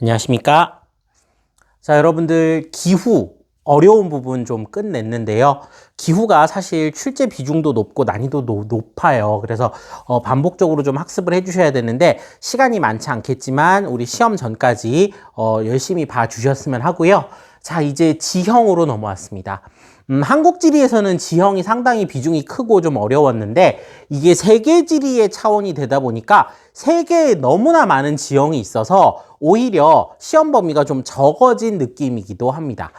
안녕하십니까? 자, 여러분들 기후 어려운 부분 좀 끝냈는데요. 기후가 사실 출제 비중도 높고 난이도도 높아요. 그래서 반복적으로 좀 학습을 해주셔야 되는데 시간이 많지 않겠지만 우리 시험 전까지 열심히 봐주셨으면 하고요. 자, 이제 지형으로 넘어왔습니다. 한국지리에서는 지형이 상당히 비중이 크고 좀 어려웠는데 이게 세계지리의 차원이 되다 보니까 세계에 너무나 많은 지형이 있어서 오히려 시험 범위가 좀 적어진 느낌이기도 합니다.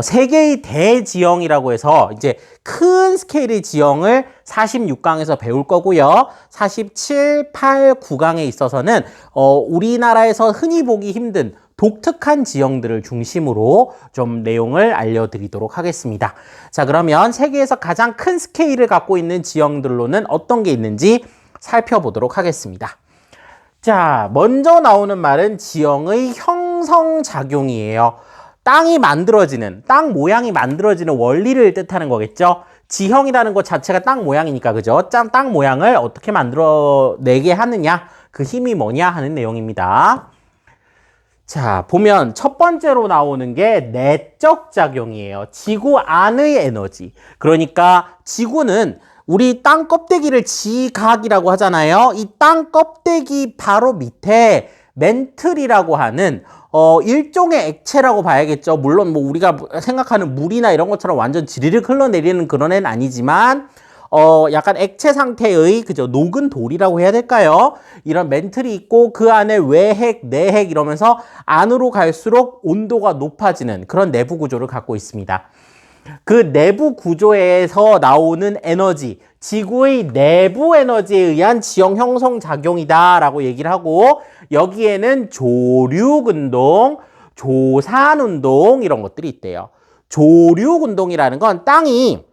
세계의 대지형이라고 해서 이제 큰 스케일의 지형을 46강에서 배울 거고요. 47, 8, 9강에 있어서는 우리나라에서 흔히 보기 힘든 독특한 지형들을 중심으로 좀 내용을 알려드리도록 하겠습니다. 자, 그러면 세계에서 가장 큰 스케일을 갖고 있는 지형들로는 어떤 게 있는지 살펴보도록 하겠습니다. 자, 먼저 나오는 말은 지형의 형성작용이에요. 땅이 만들어지는, 땅 모양이 만들어지는 원리를 뜻하는 거겠죠. 지형이라는 것 자체가 땅 모양이니까, 그죠? 땅 모양을 어떻게 만들어내게 하느냐, 그 힘이 뭐냐 하는 내용입니다. 자, 보면 첫 번째로 나오는 게 내적 작용이에요. 지구 안의 에너지. 그러니까 지구는 우리 땅 껍데기를 지각이라고 하잖아요. 이 땅 껍데기 바로 밑에 멘틀이라고 하는 일종의 액체라고 봐야겠죠. 물론 뭐 우리가 생각하는 물이나 이런 것처럼 완전 지리륵 흘러내리는 그런 애는 아니지만 약간 액체 상태의 그죠, 녹은 돌이라고 해야 될까요? 이런 멘틀이 있고 그 안에 외핵, 내핵 이러면서 안으로 갈수록 온도가 높아지는 그런 내부 구조를 갖고 있습니다. 그 내부 구조에서 나오는 에너지, 지구의 내부 에너지에 의한 지형 형성 작용이다라고 얘기를 하고 여기에는 조류운동, 조산운동 이런 것들이 있대요. 조류운동이라는 건 땅이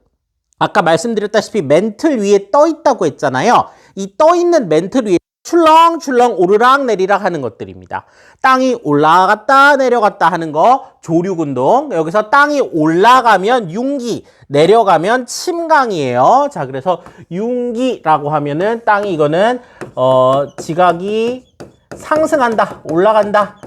아까 말씀드렸다시피 멘틀 위에 떠 있다고 했잖아요. 이 떠 있는 멘틀 위에 출렁출렁 오르락 내리락 하는 것들입니다. 땅이 올라갔다 내려갔다 하는 거 조류운동. 여기서 땅이 올라가면 융기, 내려가면 침강이에요. 자, 그래서 융기라고 하면은 땅이 이거는 지각이 상승한다, 올라간다.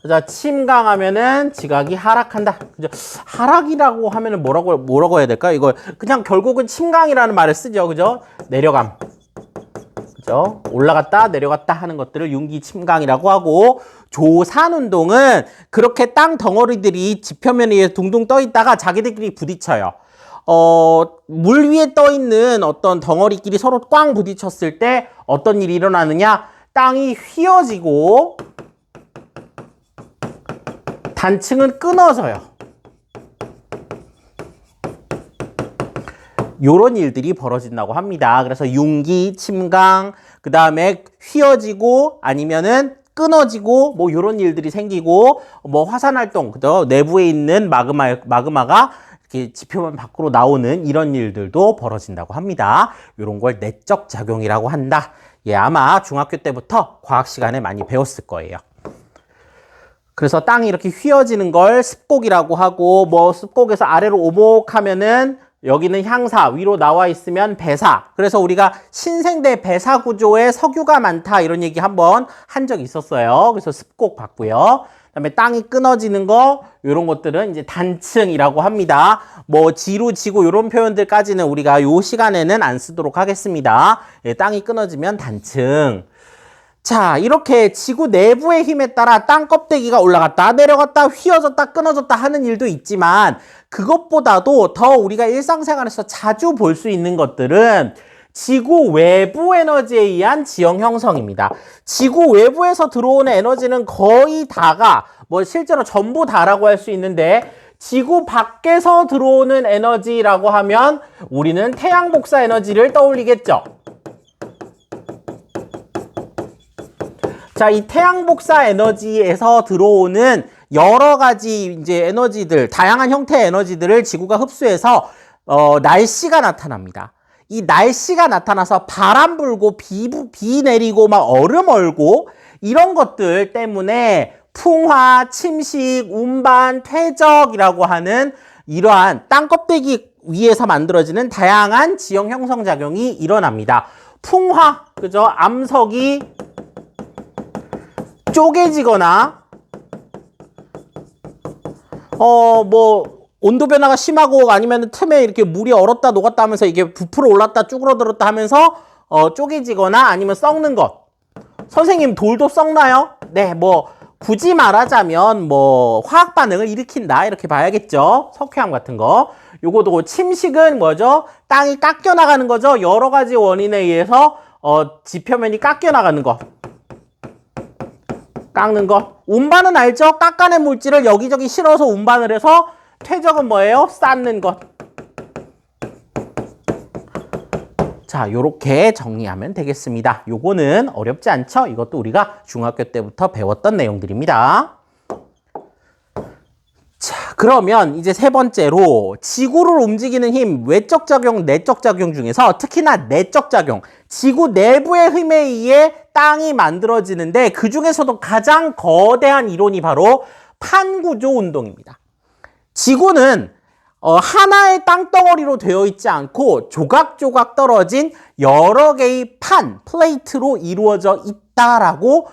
자, 침강하면은 지각이 하락한다. 그죠? 하락이라고 하면은 뭐라고 해야 될까요? 이거 그냥 결국은 침강이라는 말을 쓰죠. 그죠? 내려감. 그죠? 올라갔다 내려갔다 하는 것들을 융기 침강이라고 하고 조산 운동은 그렇게 땅 덩어리들이 지표면 위에 둥둥 떠 있다가 자기들끼리 부딪혀요. 물 위에 떠 있는 어떤 덩어리끼리 서로 꽝 부딪혔을 때 어떤 일이 일어나느냐? 땅이 휘어지고 단층은 끊어져요. 요런 일들이 벌어진다고 합니다. 그래서 융기, 침강, 그 다음에 휘어지고 아니면은 끊어지고 뭐 요런 일들이 생기고 뭐 화산활동, 그죠? 내부에 있는 마그마가 이렇게 지표면 밖으로 나오는 이런 일들도 벌어진다고 합니다. 요런 걸 내적 작용이라고 한다. 예, 아마 중학교 때부터 과학 시간에 많이 배웠을 거예요. 그래서 땅이 이렇게 휘어지는 걸 습곡이라고 하고 뭐 습곡에서 아래로 오목하면은 여기는 향사, 위로 나와 있으면 배사. 그래서 우리가 신생대 배사 구조에 석유가 많다 이런 얘기 한번 한 적이 있었어요. 그래서 습곡 봤고요. 그다음에 땅이 끊어지는 거 이런 것들은 이제 단층이라고 합니다. 뭐 지루, 지구 이런 표현들까지는 우리가 요 시간에는 안 쓰도록 하겠습니다. 예, 땅이 끊어지면 단층. 자, 이렇게 지구 내부의 힘에 따라 땅 껍데기가 올라갔다 내려갔다 휘어졌다 끊어졌다 하는 일도 있지만 그것보다도 더 우리가 일상생활에서 자주 볼 수 있는 것들은 지구 외부 에너지에 의한 지형 형성입니다. 지구 외부에서 들어오는 에너지는 거의 다가 뭐 실제로 전부 다라고 할 수 있는데 지구 밖에서 들어오는 에너지라고 하면 우리는 태양 복사 에너지를 떠올리겠죠. 자, 이 태양 복사 에너지에서 들어오는 여러 가지 이제 에너지들, 다양한 형태의 에너지들을 지구가 흡수해서 날씨가 나타납니다. 이 날씨가 나타나서 바람 불고 비 내리고 막 얼음 얼고 이런 것들 때문에 풍화, 침식, 운반, 퇴적이라고 하는 이러한 땅 껍데기 위에서 만들어지는 다양한 지형 형성 작용이 일어납니다. 풍화, 그죠? 암석이 쪼개지거나 뭐 온도 변화가 심하고 아니면 틈에 이렇게 물이 얼었다 녹았다 하면서 이게 부풀어 올랐다 쭈그러들었다 하면서 쪼개지거나 아니면 썩는 것. 선생님, 돌도 썩나요? 네, 뭐 굳이 말하자면 뭐 화학 반응을 일으킨다 이렇게 봐야겠죠. 석회암 같은 거. 요거도 침식은 뭐죠? 땅이 깎여 나가는 거죠. 여러 가지 원인에 의해서 지표면이 깎여 나가는 거. 깎는 거. 운반은 알죠? 깎아낸 물질을 여기저기 실어서 운반을 해서 퇴적은 뭐예요? 쌓는 것. 자, 요렇게 정리하면 되겠습니다. 요거는 어렵지 않죠? 이것도 우리가 중학교 때부터 배웠던 내용들입니다. 자, 그러면 이제 세 번째로 지구를 움직이는 힘, 외적 작용, 내적 작용 중에서 특히나 내적 작용, 지구 내부의 힘에 의해 땅이 만들어지는데 그 중에서도 가장 거대한 이론이 바로 판구조 운동입니다. 지구는 하나의 땅덩어리로 되어 있지 않고 조각조각 떨어진 여러 개의 플레이트로 이루어져 있다라고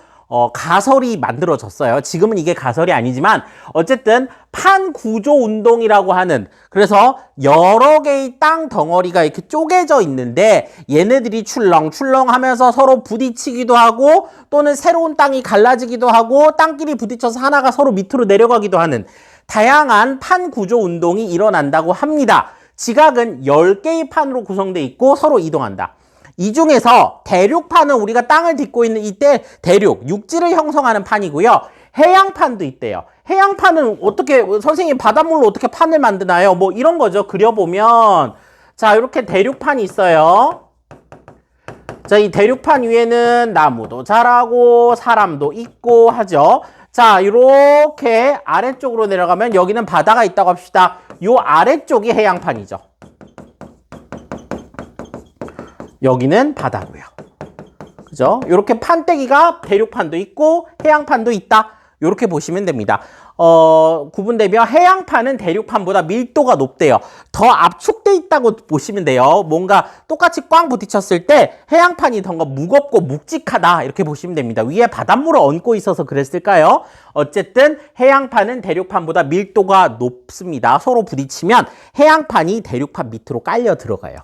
가설이 만들어졌어요. 지금은 이게 가설이 아니지만 어쨌든 판구조 운동이라고 하는, 그래서 여러 개의 땅 덩어리가 이렇게 쪼개져 있는데 얘네들이 출렁출렁 하면서 서로 부딪히기도 하고 또는 새로운 땅이 갈라지기도 하고 땅끼리 부딪혀서 하나가 서로 밑으로 내려가기도 하는 다양한 판구조 운동이 일어난다고 합니다. 지각은 10개의 판으로 구성되어 있고 서로 이동한다. 이 중에서 대륙판은 우리가 땅을 딛고 있는 이때 대륙, 육지를 형성하는 판이고요. 해양판도 있대요. 해양판은 어떻게, 선생님 바닷물로 어떻게 판을 만드나요? 뭐 이런 거죠. 그려보면 자, 이렇게 대륙판이 있어요. 자, 이 대륙판 위에는 나무도 자라고 사람도 있고 하죠. 자, 이렇게 아래쪽으로 내려가면 여기는 바다가 있다고 합시다. 요 아래쪽이 해양판이죠. 여기는 바다고요. 그죠? 이렇게 판때기가 대륙판도 있고 해양판도 있다. 이렇게 보시면 됩니다. 구분되면 해양판은 대륙판보다 밀도가 높대요. 더 압축돼 있다고 보시면 돼요. 뭔가 똑같이 꽝 부딪혔을 때 해양판이 더 무겁고 묵직하다 이렇게 보시면 됩니다. 위에 바닷물을 얹고 있어서 그랬을까요? 어쨌든 해양판은 대륙판보다 밀도가 높습니다. 서로 부딪히면 해양판이 대륙판 밑으로 깔려 들어가요.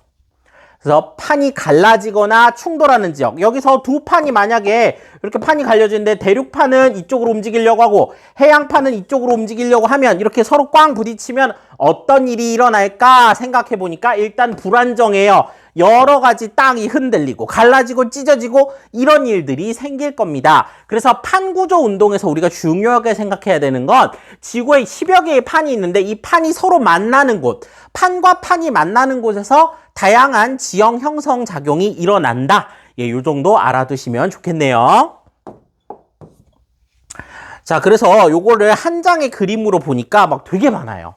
그래서 판이 갈라지거나 충돌하는 지역, 여기서 두 판이 만약에 이렇게 판이 갈려지는데 대륙판은 이쪽으로 움직이려고 하고 해양판은 이쪽으로 움직이려고 하면 이렇게 서로 꽝 부딪히면 어떤 일이 일어날까 생각해 보니까 일단 불안정해요. 여러 가지 땅이 흔들리고 갈라지고 찢어지고 이런 일들이 생길 겁니다. 그래서 판구조 운동에서 우리가 중요하게 생각해야 되는 건 지구에 10여 개의 판이 있는데 이 판이 서로 만나는 곳, 판과 판이 만나는 곳에서 다양한 지형 형성 작용이 일어난다. 예, 요 정도 알아두시면 좋겠네요. 자, 그래서 요거를 한 장의 그림으로 보니까 막 되게 많아요.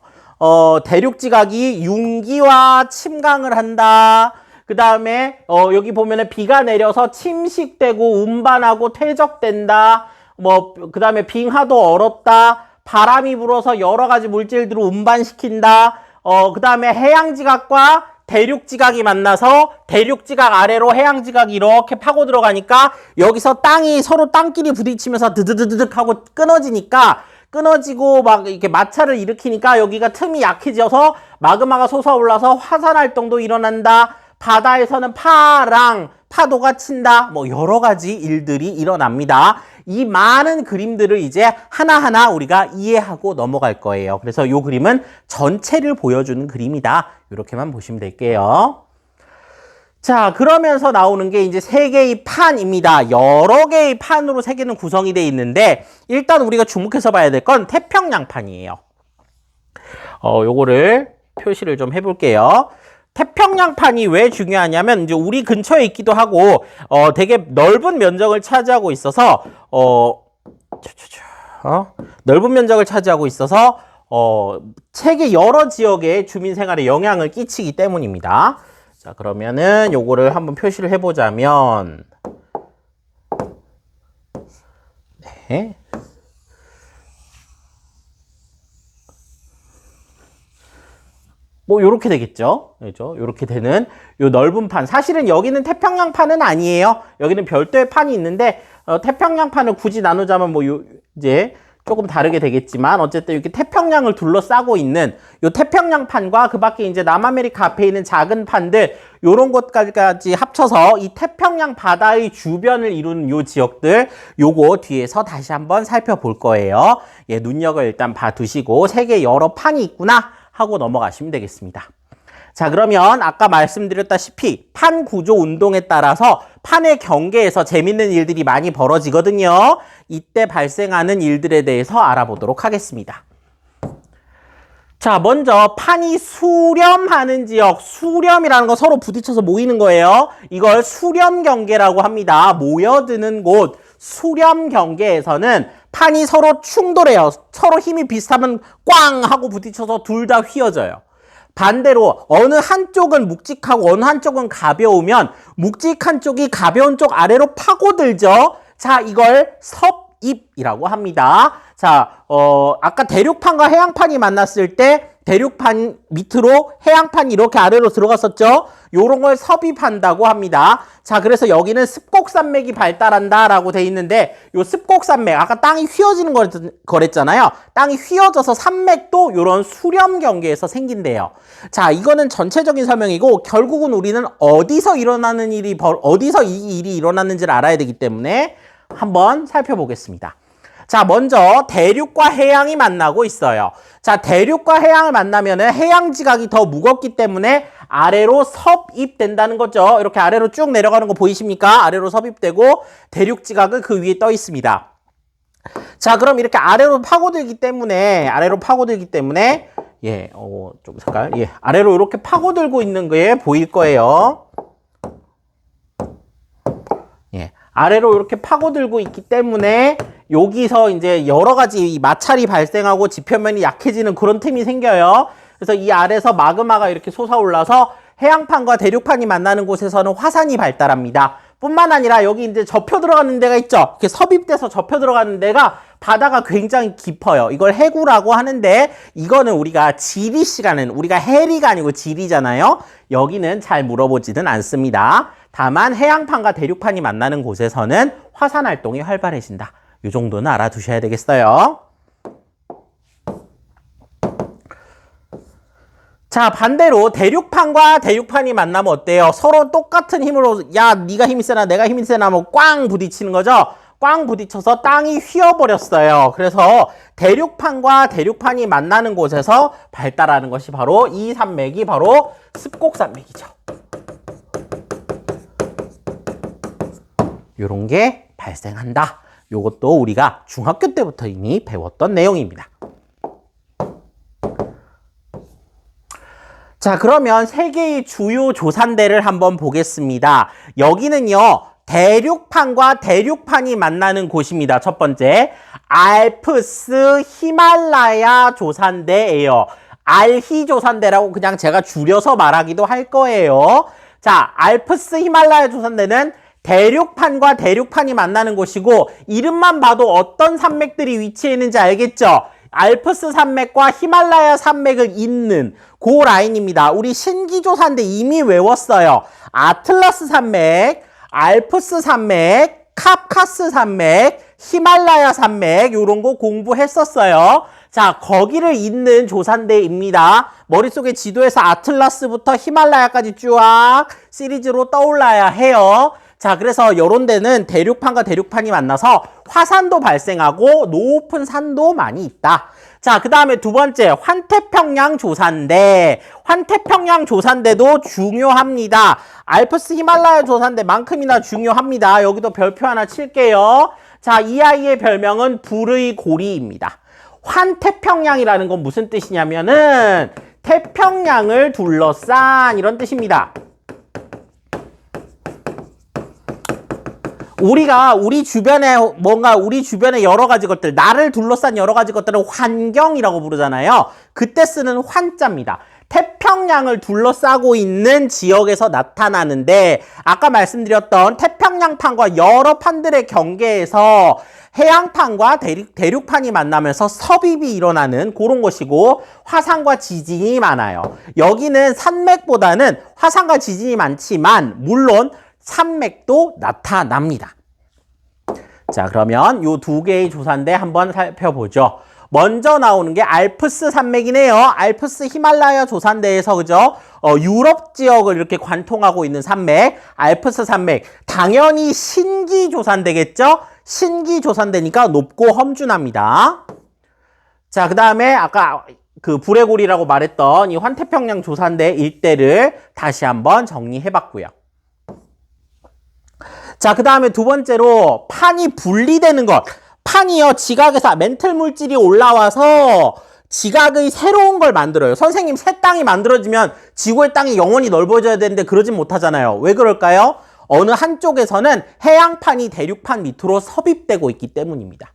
대륙지각이 융기와 침강을 한다. 그 다음에 여기 보면은 비가 내려서 침식되고 운반하고 퇴적된다. 뭐 그 다음에 빙하도 얼었다. 바람이 불어서 여러 가지 물질들을 운반시킨다. 그 다음에 해양지각과 대륙지각이 만나서 대륙지각 아래로 해양지각이 이렇게 파고 들어가니까 여기서 땅이 서로 땅끼리 부딪히면서 드드드드득 하고 끊어지고 막 이렇게 마찰을 일으키니까 여기가 틈이 약해져서 마그마가 솟아올라서 화산 활동도 일어난다. 바다에서는 파도가 친다. 뭐 여러 가지 일들이 일어납니다. 이 많은 그림들을 이제 하나하나 우리가 이해하고 넘어갈 거예요. 그래서 이 그림은 전체를 보여주는 그림이다. 이렇게만 보시면 될게요. 자, 그러면서 나오는 게 이제 세 개의 판입니다. 여러 개의 판으로 세 개는 구성이 되어 있는데 일단 우리가 주목해서 봐야 될 건 태평양판이에요. 요거를 표시를 좀 해볼게요. 태평양판이 왜 중요하냐면 이제 우리 근처에 있기도 하고 되게 넓은 면적을 차지하고 있어서 넓은 면적을 차지하고 있어서 세계 여러 지역의 주민 생활에 영향을 끼치기 때문입니다. 자, 그러면은 요거를 한번 표시를 해보자면 네. 뭐 요렇게 되겠죠. 그렇죠? 요렇게 되는 요 넓은 판. 사실은 여기는 태평양판은 아니에요. 여기는 별도의 판이 있는데 태평양판을 굳이 나누자면 뭐 이제 조금 다르게 되겠지만 어쨌든 이렇게 태평양을 둘러싸고 있는 요 태평양판과 그 밖에 이제 남아메리카 앞에 있는 작은 판들 요런 것까지 합쳐서 이 태평양 바다의 주변을 이루는 요 지역들 요거 뒤에서 다시 한번 살펴볼 거예요. 예, 눈여겨 일단 봐두시고 세계 여러 판이 있구나 하고 넘어가시면 되겠습니다. 자, 그러면 아까 말씀드렸다시피 판 구조 운동에 따라서 판의 경계에서 재밌는 일들이 많이 벌어지거든요. 이때 발생하는 일들에 대해서 알아보도록 하겠습니다. 자, 먼저 판이 수렴하는 지역, 수렴이라는 건 서로 부딪혀서 모이는 거예요. 이걸 수렴 경계라고 합니다. 모여드는 곳, 수렴 경계에서는 판이 서로 충돌해요. 서로 힘이 비슷하면 꽝 하고 부딪혀서 둘 다 휘어져요. 반대로 어느 한쪽은 묵직하고 어느 한쪽은 가벼우면 묵직한 쪽이 가벼운 쪽 아래로 파고들죠. 자, 이걸 섭입이라고 합니다. 자, 아까 대륙판과 해양판이 만났을 때 대륙판 밑으로 해양판이 이렇게 아래로 들어갔었죠. 요런 걸 섭입한다고 합니다. 자, 그래서 여기는 습곡산맥이 발달한다라고 돼 있는데 요 습곡산맥, 아까 땅이 휘어지는 거랬잖아요. 땅이 휘어져서 산맥도 요런 수렴 경계에서 생긴대요. 자, 이거는 전체적인 설명이고 결국은 우리는 어디서 이 일이 일어났는지를 알아야 되기 때문에 한번 살펴보겠습니다. 자, 먼저 대륙과 해양이 만나고 있어요. 자, 대륙과 해양을 만나면은 해양 지각이 더 무겁기 때문에 아래로 섭입된다는 거죠. 이렇게 아래로 쭉 내려가는 거 보이십니까? 아래로 섭입되고 대륙 지각은 그 위에 떠 있습니다. 자, 그럼 이렇게 아래로 파고들기 때문에 좀 색깔, 아래로 이렇게 파고들고 있는 게 보일 거예요. 아래로 이렇게 파고들고 있기 때문에 여기서 이제 여러 가지 마찰이 발생하고 지표면이 약해지는 그런 틈이 생겨요. 그래서 이 아래서 마그마가 이렇게 솟아올라서 해양판과 대륙판이 만나는 곳에서는 화산이 발달합니다. 뿐만 아니라 여기 이제 접혀 들어가는 데가 있죠. 이렇게 섭입돼서 접혀 들어가는 데가 바다가 굉장히 깊어요. 이걸 해구라고 하는데 이거는 우리가 지리 시간은 우리가 해리가 아니고 지리잖아요. 여기는 잘 물어보지는 않습니다. 다만 해양판과 대륙판이 만나는 곳에서는 화산 활동이 활발해진다. 이 정도는 알아두셔야 되겠어요. 자, 반대로 대륙판과 대륙판이 만나면 어때요? 서로 똑같은 힘으로 야, 네가 힘이 세나 내가 힘이 세나 하면 꽝 부딪히는 거죠. 꽝 부딪혀서 땅이 휘어버렸어요. 그래서 대륙판과 대륙판이 만나는 곳에서 발달하는 것이 바로 이 산맥이 바로 습곡산맥이죠. 요런 게 발생한다. 요것도 우리가 중학교 때부터 이미 배웠던 내용입니다. 자, 그러면 세계의 주요 조산대를 한번 보겠습니다. 여기는요, 대륙판과 대륙판이 만나는 곳입니다. 첫 번째, 알프스 히말라야 조산대예요. 알히 조산대라고 그냥 제가 줄여서 말하기도 할 거예요. 자, 알프스 히말라야 조산대는 대륙판과 대륙판이 만나는 곳이고 이름만 봐도 어떤 산맥들이 위치해 있는지 알겠죠? 알프스 산맥과 히말라야 산맥을 잇는 그 라인입니다. 우리 신기조산대 이미 외웠어요. 아틀라스 산맥, 알프스 산맥, 카카스 산맥, 히말라야 산맥 이런 거 공부했었어요. 자, 거기를 잇는 조산대입니다. 머릿속에 지도에서 아틀라스부터 히말라야까지 쫙 시리즈로 떠올라야 해요. 자, 그래서 이런 데는 대륙판과 대륙판이 만나서 화산도 발생하고 높은 산도 많이 있다. 자, 그 다음에 두 번째, 환태평양 조산대. 환태평양 조산대도 중요합니다. 알프스 히말라야 조산대만큼이나 중요합니다. 여기도 별표 하나 칠게요. 자, 이 아이의 별명은 불의 고리입니다. 환태평양이라는 건 무슨 뜻이냐면은 태평양을 둘러싼 이런 뜻입니다. 우리가 우리 주변에 여러 가지 것들, 나를 둘러싼 여러 가지 것들을 환경이라고 부르잖아요. 그때 쓰는 환자입니다. 태평양을 둘러싸고 있는 지역에서 나타나는데 아까 말씀드렸던 태평양판과 여러 판들의 경계에서 해양판과 대륙판이 만나면서 섭입이 일어나는 그런 것이고 화산과 지진이 많아요. 여기는 산맥보다는 화산과 지진이 많지만 물론 산맥도 나타납니다. 자, 그러면 요 두 개의 조산대 한번 살펴보죠. 먼저 나오는 게 알프스 산맥이네요. 알프스 히말라야 조산대에서 그죠? 유럽 지역을 이렇게 관통하고 있는 산맥, 알프스 산맥. 당연히 신기 조산대겠죠? 신기 조산대니까 높고 험준합니다. 자, 그다음에 아까 그 불레골이라고 말했던 이 환태평양 조산대 일대를 다시 한번 정리해 봤고요. 자, 그다음에 두 번째로 판이 분리되는 것. 판이요, 지각에서 멘틀 물질이 올라와서 지각의 새로운 걸 만들어요. 선생님, 새 땅이 만들어지면 지구의 땅이 영원히 넓어져야 되는데 그러진 못하잖아요. 왜 그럴까요? 어느 한쪽에서는 해양판이 대륙판 밑으로 섭입되고 있기 때문입니다.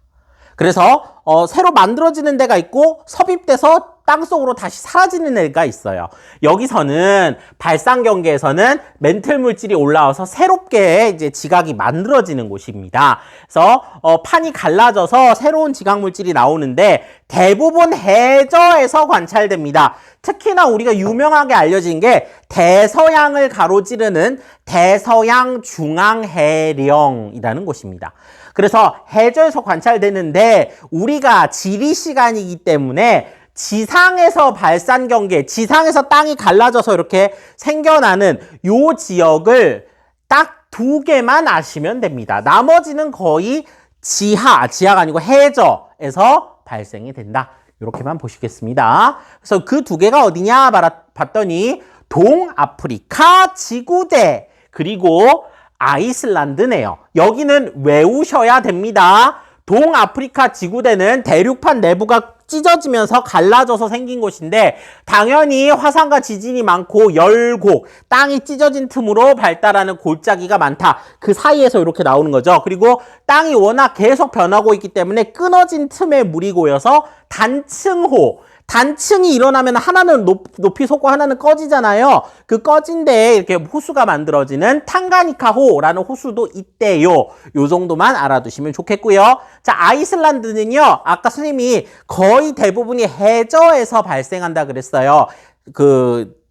그래서 새로 만들어지는 데가 있고 섭입돼서 땅속으로 다시 사라지는 데가 있어요. 여기서는 발상 경계에서는 멘틀 물질이 올라와서 새롭게 이제 지각이 만들어지는 곳입니다. 그래서 판이 갈라져서 새로운 지각 물질이 나오는데 대부분 해저에서 관찰됩니다. 특히나 우리가 유명하게 알려진 게 대서양을 가로지르는 대서양 중앙해령이라는 곳입니다. 그래서 해저에서 관찰되는데 우리가 지리 시간이기 때문에 지상에서 발산 경계, 지상에서 땅이 갈라져서 이렇게 생겨나는 요 지역을 딱 두 개만 아시면 됩니다. 나머지는 거의 지하가 아니고 해저에서 발생이 된다. 이렇게만 보시겠습니다. 그래서 그 두 개가 어디냐 봤더니 동아프리카 지구대 그리고 아이슬란드네요. 여기는 외우셔야 됩니다. 동아프리카 지구대는 대륙판 내부가 찢어지면서 갈라져서 생긴 곳인데 당연히 화산과 지진이 많고 열곡, 땅이 찢어진 틈으로 발달하는 골짜기가 많다. 그 사이에서 이렇게 나오는 거죠. 그리고 땅이 워낙 계속 변하고 있기 때문에 끊어진 틈에 물이 고여서 단층호, 단층이 일어나면 하나는 높이 솟고 하나는 꺼지잖아요. 그 꺼진 데에 이렇게 호수가 만들어지는 탕가니카호라는 호수도 있대요. 요 정도만 알아두시면 좋겠고요. 자, 아이슬란드는요. 아까 선생님이 거의 대부분이 해저에서 발생한다 그랬어요.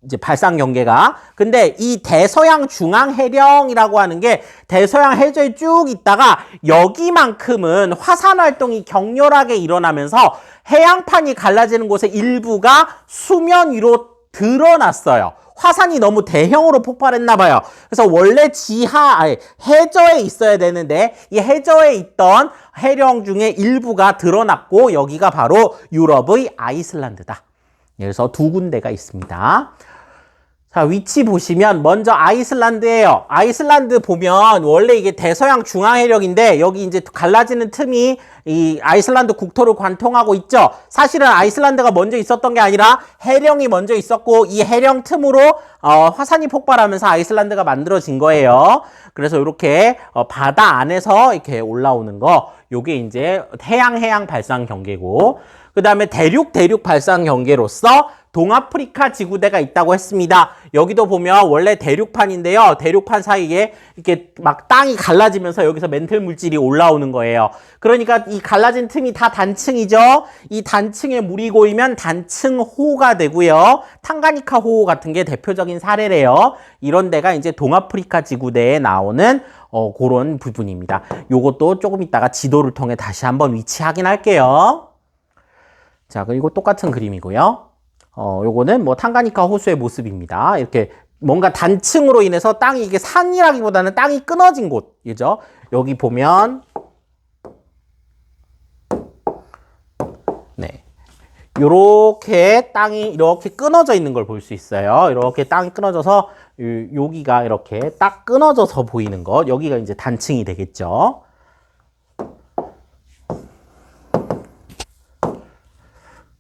이제 발상 경계가. 근데 이 대서양 중앙해령이라고 하는 게 대서양 해저에 쭉 있다가 여기만큼은 화산 활동이 격렬하게 일어나면서 해양판이 갈라지는 곳의 일부가 수면 위로 드러났어요. 화산이 너무 대형으로 폭발했나 봐요. 그래서 원래 해저에 있어야 되는데 이 해저에 있던 해령 중에 일부가 드러났고 여기가 바로 유럽의 아이슬란드다. 그래서 두 군데가 있습니다. 자, 위치 보시면 먼저 아이슬란드예요. 아이슬란드 보면 원래 이게 대서양 중앙해력인데 여기 이제 갈라지는 틈이 이 아이슬란드 국토를 관통하고 있죠. 사실은 아이슬란드가 먼저 있었던 게 아니라 해령이 먼저 있었고 이 해령 틈으로 화산이 폭발하면서 아이슬란드가 만들어진 거예요. 그래서 이렇게 바다 안에서 이렇게 올라오는 거, 요게 이제 해양 발상 경계고, 그 다음에 대륙 발상 경계로서 동아프리카 지구대가 있다고 했습니다. 여기도 보면 원래 대륙판인데요. 대륙판 사이에 이렇게 막 땅이 갈라지면서 여기서 멘틀 물질이 올라오는 거예요. 그러니까 이 갈라진 틈이 다 단층이죠. 이 단층에 물이 고이면 단층호가 되고요. 탕가니카 호 같은 게 대표적인 사례래요. 이런 데가 이제 동아프리카 지구대에 나오는 그런 부분입니다. 요것도 조금 이따가 지도를 통해 다시 한번 위치 확인할게요. 자, 그리고 똑같은 그림이고요. 요거는 뭐 탕가니카 호수의 모습입니다. 이렇게 뭔가 단층으로 인해서 땅이 이게 산이라기보다는 땅이 끊어진 곳이죠. 여기 보면 네, 요렇게 땅이 이렇게 끊어져 있는 걸 볼 수 있어요. 이렇게 땅이 끊어져서 여기가 이렇게 딱 끊어져서 보이는 것, 여기가 이제 단층이 되겠죠.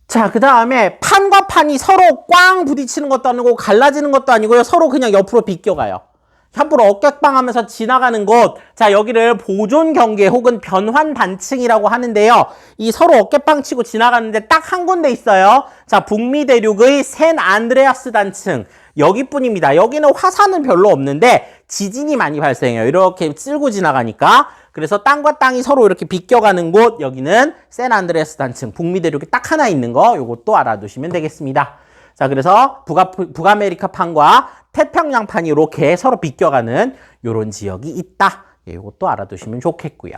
자, 그 다음에 판과 판이 서로 꽝 부딪히는 것도 아니고 갈라지는 것도 아니고요. 서로 그냥 옆으로 비껴가요. 옆으로 어깨빵하면서 지나가는 곳. 자, 여기를 보존 경계 혹은 변환 단층이라고 하는데요. 이 서로 어깨빵 치고 지나가는데 딱 한 군데 있어요. 자, 북미 대륙의 샌 안드레아스 단층. 여기뿐입니다. 여기는 화산은 별로 없는데 지진이 많이 발생해요. 이렇게 쓸고 지나가니까. 그래서 땅과 땅이 서로 이렇게 비껴가는 곳, 여기는 샌 안드레아스 단층, 북미 대륙이 딱 하나 있는 거, 요것도 알아두시면 되겠습니다. 자, 그래서 북아메리카판과 태평양판이 이렇게 서로 비껴가는 요런 지역이 있다. 예, 요것도 알아두시면 좋겠고요.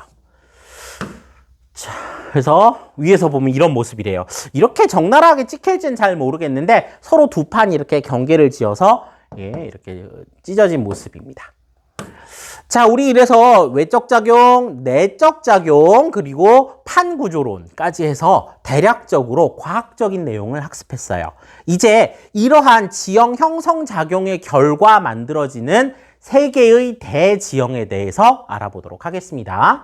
그래서 위에서 보면 이런 모습이래요. 이렇게 적나라하게 찍힐지는 잘 모르겠는데 서로 두 판이 이렇게 경계를 지어서 이렇게 찢어진 모습입니다. 자, 우리 이래서 외적 작용, 내적 작용, 그리고 판 구조론까지 해서 대략적으로 과학적인 내용을 학습했어요. 이제 이러한 지형 형성 작용의 결과 만들어지는 세 개의 대지형에 대해서 알아보도록 하겠습니다.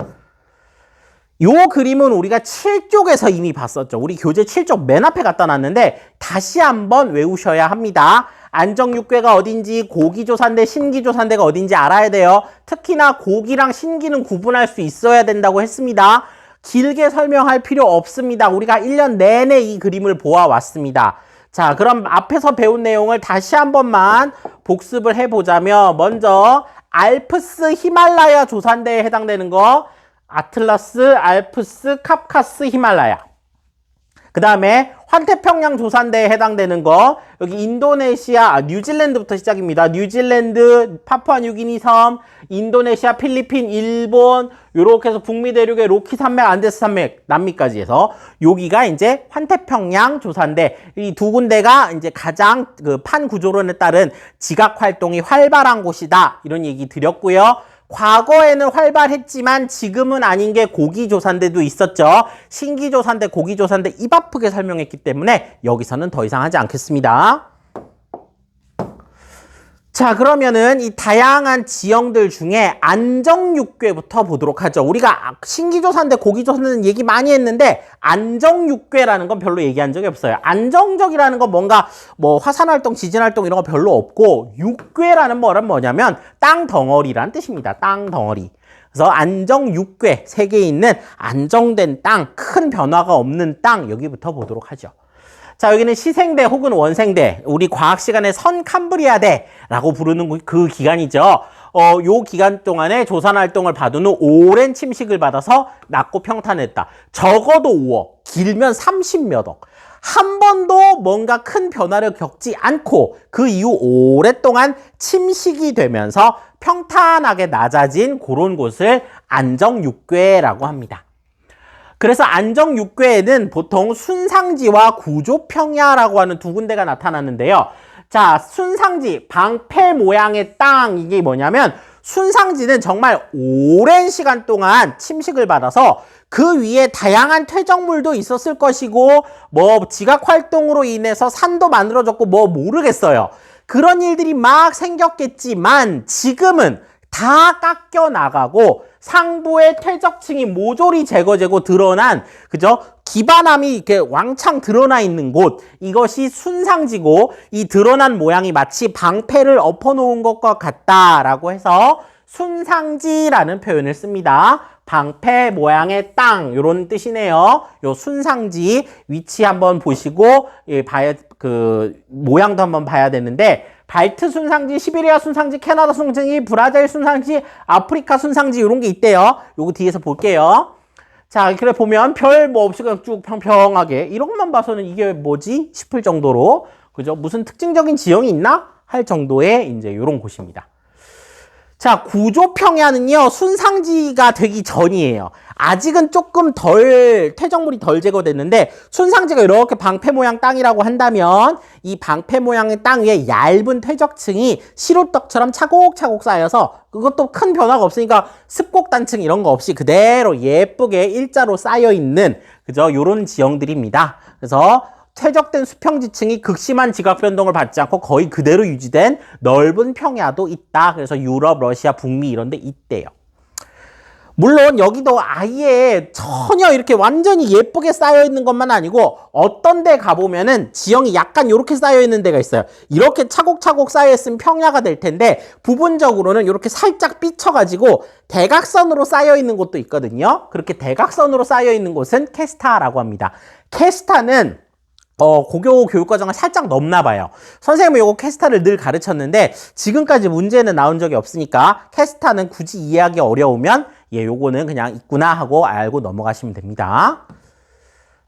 요 그림은 우리가 7쪽에서 이미 봤었죠. 우리 교재 7쪽 맨 앞에 갖다 놨는데 다시 한번 외우셔야 합니다. 안정육괴가 어딘지, 고기조산대, 신기조산대가 어딘지 알아야 돼요. 특히나 고기랑 신기는 구분할 수 있어야 된다고 했습니다. 길게 설명할 필요 없습니다. 우리가 1년 내내 이 그림을 보아왔습니다. 자, 그럼 앞에서 배운 내용을 다시 한 번만 복습을 해보자면 먼저 알프스 히말라야 조산대에 해당되는 거 아틀라스, 알프스, 카카스, 히말라야. 그 다음에 환태평양 조산대에 해당되는 거 여기 인도네시아, 뉴질랜드부터 시작입니다. 뉴질랜드, 파푸아뉴기니 섬, 인도네시아, 필리핀, 일본 요렇게 해서 북미 대륙의 로키 산맥, 안데스 산맥, 남미까지 해서 여기가 이제 환태평양 조산대. 이 두 군데가 이제 가장 그 판 구조론에 따른 지각 활동이 활발한 곳이다. 이런 얘기 드렸고요. 과거에는 활발했지만 지금은 아닌 게 고기조산대도 있었죠. 신기조산대, 고기조산대 입 아프게 설명했기 때문에 여기서는 더 이상 하지 않겠습니다. 자, 그러면은 이 다양한 지형들 중에 안정육괴부터 보도록 하죠. 우리가 신기조산대, 고기조산대는 얘기 많이 했는데 안정육괴라는 건 별로 얘기한 적이 없어요. 안정적이라는 건 뭔가 뭐 화산활동, 지진활동 이런 거 별로 없고 육괴라는 말은 뭐냐면 땅덩어리라는 뜻입니다. 땅덩어리. 그래서 안정육괴, 세계에 있는 안정된 땅, 큰 변화가 없는 땅 여기부터 보도록 하죠. 자, 여기는 시생대 혹은 원생대, 우리 과학 시간에 선캄브리아대라고 부르는 그 기간이죠. 요 기간 동안에 조산 활동을 받은 후 오랜 침식을 받아서 낮고 평탄했다. 적어도 5억, 길면 30몇 억. 한 번도 뭔가 큰 변화를 겪지 않고 그 이후 오랫동안 침식이 되면서 평탄하게 낮아진 그런 곳을 안정육괴라고 합니다. 그래서 안정육괴에는 보통 순상지와 구조평야라고 하는 두 군데가 나타나는데요. 자, 순상지, 방패 모양의 땅, 이게 뭐냐면 순상지는 정말 오랜 시간 동안 침식을 받아서 그 위에 다양한 퇴적물도 있었을 것이고 뭐 지각활동으로 인해서 산도 만들어졌고 뭐 모르겠어요. 그런 일들이 막 생겼겠지만 지금은 다 깎여 나가고 상부의 퇴적층이 모조리 제거되고 드러난, 그죠? 기반함이 이렇게 왕창 드러나 있는 곳, 이것이 순상지고 이 드러난 모양이 마치 방패를 엎어놓은 것과 같다라고 해서 순상지라는 표현을 씁니다. 방패 모양의 땅, 요런 뜻이네요. 요 순상지 위치 한번 보시고 모양도 한번 봐야 되는데 발트 순상지, 시베리아 순상지, 캐나다 순상지, 브라질 순상지, 아프리카 순상지 이런 게 있대요. 요거 뒤에서 볼게요. 자, 그래 보면 별 뭐 없이 그냥 쭉 평평하게 이런 것만 봐서는 이게 뭐지 싶을 정도로, 그죠? 무슨 특징적인 지형이 있나 할 정도의 이제 요런 곳입니다. 자, 구조평야는요, 순상지가 되기 전이에요. 아직은 조금 퇴적물이 덜 제거됐는데, 순상지가 이렇게 방패 모양 땅이라고 한다면, 이 방패 모양의 땅 위에 얇은 퇴적층이 시루떡처럼 차곡차곡 쌓여서, 그것도 큰 변화가 없으니까 습곡단층 이런 거 없이 그대로 예쁘게 일자로 쌓여있는, 그죠? 요런 지형들입니다. 그래서, 퇴적된 수평지층이 극심한 지각 변동을 받지 않고 거의 그대로 유지된 넓은 평야도 있다. 그래서 유럽, 러시아, 북미 이런 데 있대요. 물론 여기도 아예 전혀 이렇게 완전히 예쁘게 쌓여있는 것만 아니고 어떤 데 가보면은 지형이 약간 이렇게 쌓여있는 데가 있어요. 이렇게 차곡차곡 쌓여있으면 평야가 될 텐데 부분적으로는 이렇게 살짝 삐쳐가지고 대각선으로 쌓여있는 곳도 있거든요. 그렇게 대각선으로 쌓여있는 곳은 캐스타라고 합니다. 캐스타는 고교 교육과정을 살짝 넘나 봐요. 선생님은 요거 캐스타를 늘 가르쳤는데 지금까지 문제는 나온 적이 없으니까 캐스타는 굳이 이해하기 어려우면 요거는 그냥 있구나 하고 알고 넘어가시면 됩니다.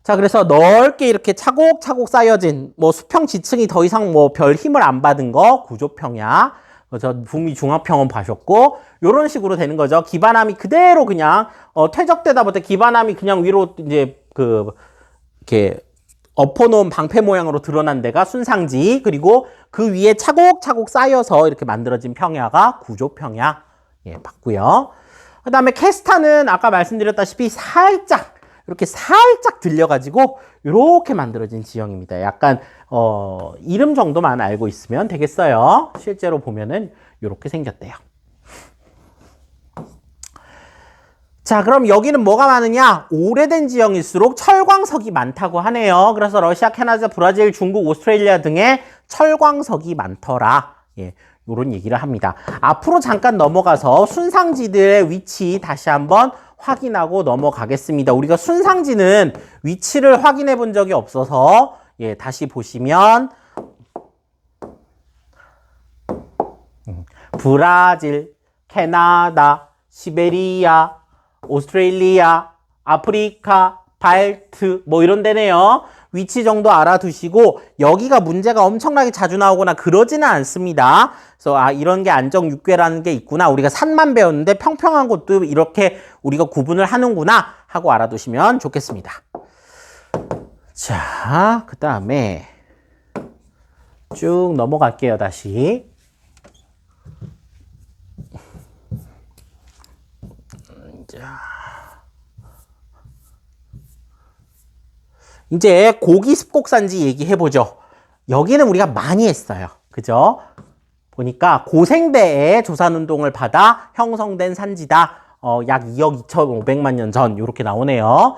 자, 그래서 넓게 이렇게 차곡차곡 쌓여진 뭐 수평 지층이 더 이상 뭐 별 힘을 안 받은 거 구조평야. 저 북미 중화평원 봐셨고 요런 식으로 되는 거죠. 기반함이 그대로 그냥 퇴적되다 보다 기반함이 그냥 위로 이제 이렇게 엎어놓은 방패 모양으로 드러난 데가 순상지, 그리고 그 위에 차곡차곡 쌓여서 이렇게 만들어진 평야가 구조평야 봤고요. 그 다음에 캐스타는 아까 말씀드렸다시피 살짝 이렇게 살짝 들려가지고 이렇게 만들어진 지형입니다. 약간 이름 정도만 알고 있으면 되겠어요. 실제로 보면은 이렇게 생겼대요. 자, 그럼 여기는 뭐가 많으냐? 오래된 지형일수록 철광석이 많다고 하네요. 그래서 러시아, 캐나다, 브라질, 중국, 오스트레일리아 등의 철광석이 많더라. 예, 이런 얘기를 합니다. 앞으로 잠깐 넘어가서 순상지들의 위치 다시 한번 확인하고 넘어가겠습니다. 우리가 순상지는 위치를 확인해 본 적이 없어서 다시 보시면 브라질, 캐나다, 시베리아, 오스트레일리아, 아프리카, 발트 뭐 이런 데네요. 위치 정도 알아두시고 여기가 문제가 엄청나게 자주 나오거나 그러지는 않습니다. 그래서 이런 게 안정육괴라는 게 있구나. 우리가 산만 배웠는데 평평한 곳도 이렇게 우리가 구분을 하는구나 하고 알아두시면 좋겠습니다. 자, 그 다음에 쭉 넘어갈게요. 다시. 이제 고기 습곡산지 얘기해보죠. 여기는 우리가 많이 했어요. 그죠? 보니까 고생대의 조산운동을 받아 형성된 산지다. 약 2억 2,500만 년 전 이렇게 나오네요.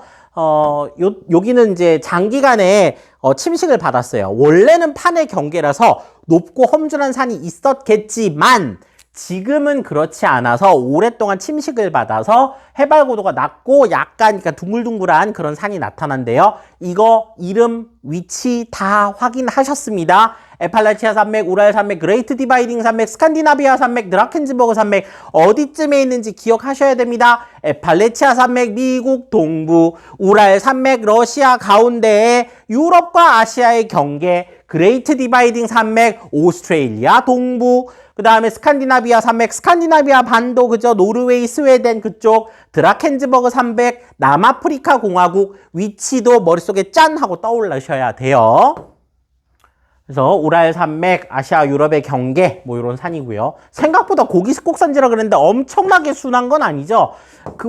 여기는 이제 장기간에 침식을 받았어요. 원래는 판의 경계라서 높고 험준한 산이 있었겠지만 지금은 그렇지 않아서 오랫동안 침식을 받아서 해발 고도가 낮고 약간 그러니까 둥글둥글한 그런 산이 나타난대요. 이거 이름, 위치 다 확인하셨습니다. 에팔라치아 산맥, 우랄 산맥, 그레이트 디바이딩 산맥, 스칸디나비아 산맥, 드라켄즈버그 산맥 어디쯤에 있는지 기억하셔야 됩니다. 에팔라치아 산맥 미국 동부, 우랄 산맥 러시아 가운데에 유럽과 아시아의 경계, 그레이트 디바이딩 산맥 오스트레일리아 동부, 그 다음에 스칸디나비아 산맥, 스칸디나비아 반도, 그죠? 노르웨이, 스웨덴 그쪽, 드라켄즈버그 산맥, 남아프리카 공화국, 위치도 머릿속에 짠! 하고 떠올리셔야 돼요. 그래서 우랄 산맥, 아시아, 유럽의 경계, 뭐 이런 산이고요. 생각보다 고기 습곡산지라 그랬는데 엄청나게 순한 건 아니죠.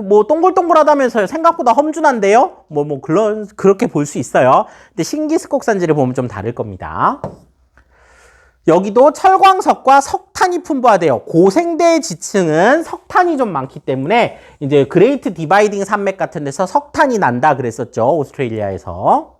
뭐 동글동글하다면서요. 생각보다 험준한데요. 그렇게 볼 수 있어요. 근데 신기 습곡산지를 보면 좀 다를 겁니다. 여기도 철광석과 석탄이 풍부하대요. 고생대의 지층은 석탄이 좀 많기 때문에 이제 그레이트 디바이딩 산맥 같은 데서 석탄이 난다 그랬었죠. 오스트레일리아에서.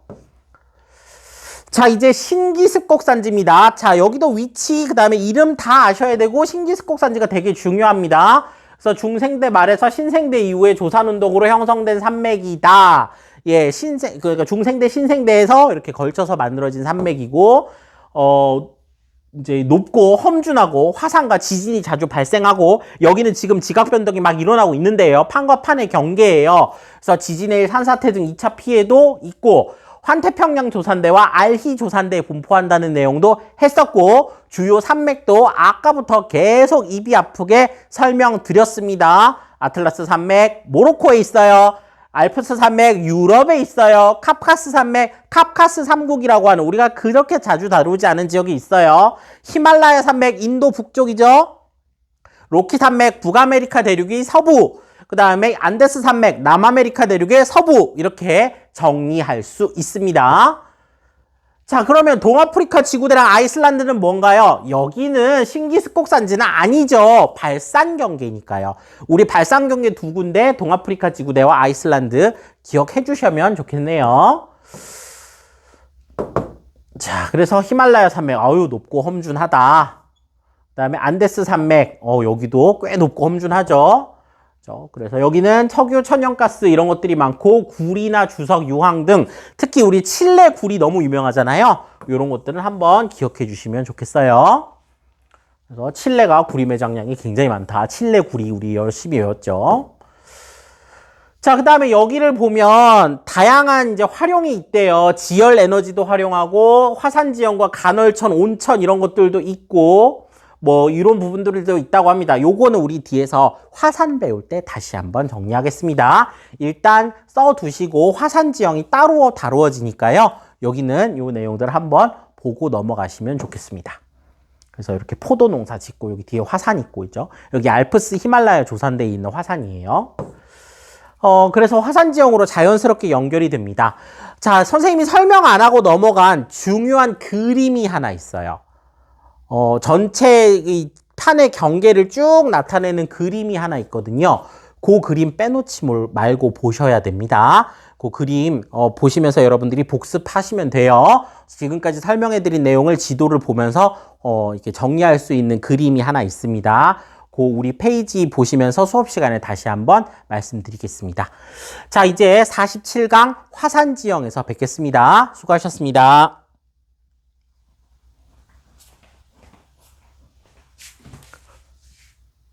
자, 이제 신기습곡산지입니다. 자, 여기도 위치, 그 다음에 이름 다 아셔야 되고 신기습곡산지가 되게 중요합니다. 그래서 중생대 말에서 신생대 이후에 조산운동으로 형성된 산맥이다. 예, 그러니까 중생대, 신생대에서 이렇게 걸쳐서 만들어진 산맥이고, 이제 높고 험준하고 화산과 지진이 자주 발생하고 여기는 지금 지각 변동이 막 일어나고 있는데요. 판과 판의 경계예요. 그래서 지진의 산사태 등 2차 피해도 있고 환태평양 조산대와 알희 조산대에 분포한다는 내용도 했었고 주요 산맥도 아까부터 계속 입이 아프게 설명드렸습니다. 아틀라스 산맥 모로코에 있어요. 알프스 산맥 유럽에 있어요. 카프카스 산맥 카프카스 3국이라고 하는 우리가 그렇게 자주 다루지 않은 지역이 있어요. 히말라야 산맥 인도 북쪽이죠. 로키 산맥 북아메리카 대륙이 서부, 그 다음에 안데스 산맥 남아메리카 대륙의 서부, 이렇게 정리할 수 있습니다. 자, 그러면 동아프리카 지구대랑 아이슬란드는 뭔가요? 여기는 신기습곡산지는 아니죠. 발산경계니까요. 우리 발산경계 두 군데 동아프리카 지구대와 아이슬란드 기억해 주시면 좋겠네요. 자, 그래서 히말라야 산맥 아유 높고 험준하다. 그 다음에 안데스 산맥 여기도 꽤 높고 험준하죠. 그래서 여기는 석유, 천연가스 이런 것들이 많고 구리나 주석, 유황 등 특히 우리 칠레 구리 너무 유명하잖아요. 이런 것들은 한번 기억해 주시면 좋겠어요. 그래서 칠레가 구리 매장량이 굉장히 많다. 칠레 구리 우리 열심히 외웠죠. 자, 그 다음에 여기를 보면 다양한 이제 활용이 있대요. 지열 에너지도 활용하고 화산 지형과 간헐천, 온천 이런 것들도 있고 뭐 이런 부분들도 있다고 합니다. 요거는 우리 뒤에서 화산 배울 때 다시 한번 정리하겠습니다. 일단 써두시고 화산 지형이 따로 다루어지니까요. 여기는 요 내용들 한번 보고 넘어가시면 좋겠습니다. 그래서 이렇게 포도 농사 짓고 여기 뒤에 화산 있고 있죠. 여기 알프스 히말라야 조산대에 있는 화산이에요. 그래서 화산 지형으로 자연스럽게 연결이 됩니다. 자, 선생님이 설명 안 하고 넘어간 중요한 그림이 하나 있어요. 전체 이 판의 경계를 쭉 나타내는 그림이 하나 있거든요. 그 그림 빼놓지 말고 보셔야 됩니다. 그 그림 보시면서 여러분들이 복습하시면 돼요. 지금까지 설명해드린 내용을 지도를 보면서 이렇게 정리할 수 있는 그림이 하나 있습니다. 그 우리 페이지 보시면서 수업 시간에 다시 한번 말씀드리겠습니다. 자, 이제 47강 화산 지형에서 뵙겠습니다. 수고하셨습니다.